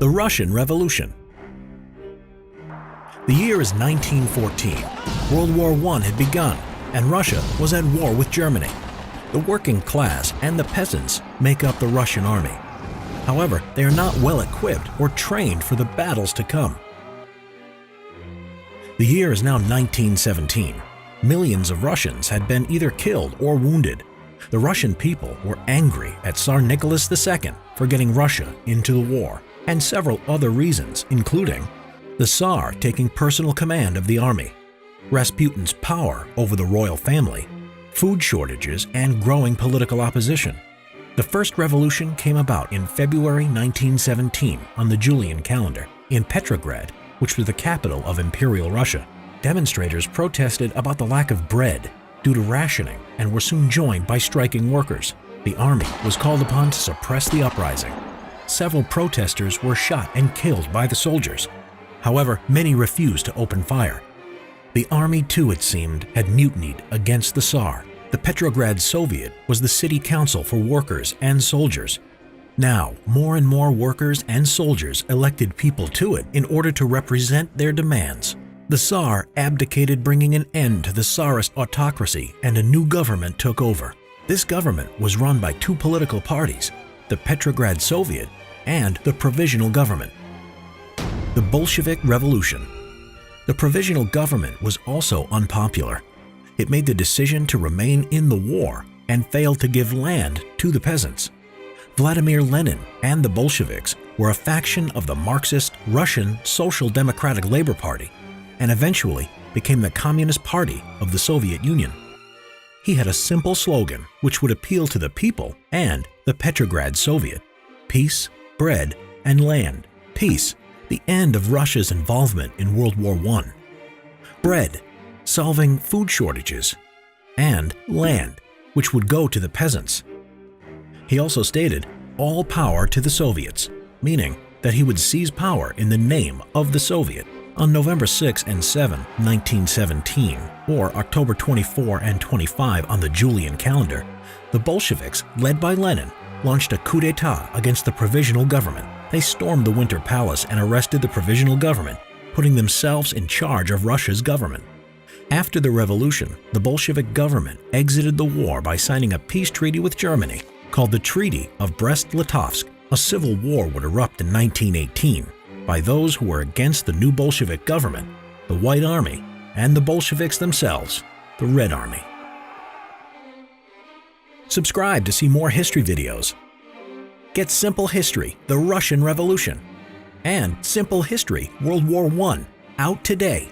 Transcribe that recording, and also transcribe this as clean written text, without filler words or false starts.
The Russian Revolution. The year is 1914. World War I had begun, and Russia was at war with Germany. The working class and the peasants make up the Russian army. However, they are not well equipped or trained for the battles to come. The year is now 1917. Millions of Russians had been either killed or wounded. The Russian people were angry at Tsar Nicholas II for getting Russia into the war, and several other reasons, including the Tsar taking personal command of the army, Rasputin's power over the royal family, food shortages, and growing political opposition. The first revolution came about in February 1917 on the Julian calendar in Petrograd, which was the capital of Imperial Russia. Demonstrators protested about the lack of bread due to rationing and were soon joined by striking workers. The army was called upon to suppress the uprising. Several protesters were shot and killed by the soldiers. However, many refused to open fire. The army, too, it seemed, had mutinied against the Tsar. The Petrograd Soviet was the city council for workers and soldiers. Now, more and more workers and soldiers elected people to it in order to represent their demands. The Tsar abdicated, bringing an end to the Tsarist autocracy, and a new government took over. This government was run by two political parties, the Petrograd Soviet and the Provisional Government. The Bolshevik Revolution. The Provisional Government was also unpopular. It made the decision to remain in the war and failed to give land to the peasants. Vladimir Lenin and the Bolsheviks were a faction of the Marxist Russian Social Democratic Labor Party and eventually became the Communist Party of the Soviet Union. He had a simple slogan which would appeal to the people and the Petrograd Soviet: peace, bread, and land. Peace, the end of Russia's involvement in World War I. Bread, solving food shortages. And land, which would go to the peasants. He also stated all power to the Soviets, meaning that he would seize power in the name of the Soviet. On November 6 and 7, 1917, or October 24 and 25 on the Julian calendar, the Bolsheviks, led by Lenin, launched a coup d'etat against the Provisional Government. They stormed the Winter Palace and arrested the Provisional Government, putting themselves in charge of Russia's government. After the revolution, the Bolshevik government exited the war by signing a peace treaty with Germany called the Treaty of Brest-Litovsk. A civil war would erupt in 1918 by those who were against the new Bolshevik government, the White Army, and the Bolsheviks themselves, the Red Army. Subscribe to see more history videos. Get Simple History, The Russian Revolution, and Simple History, World War I, out today.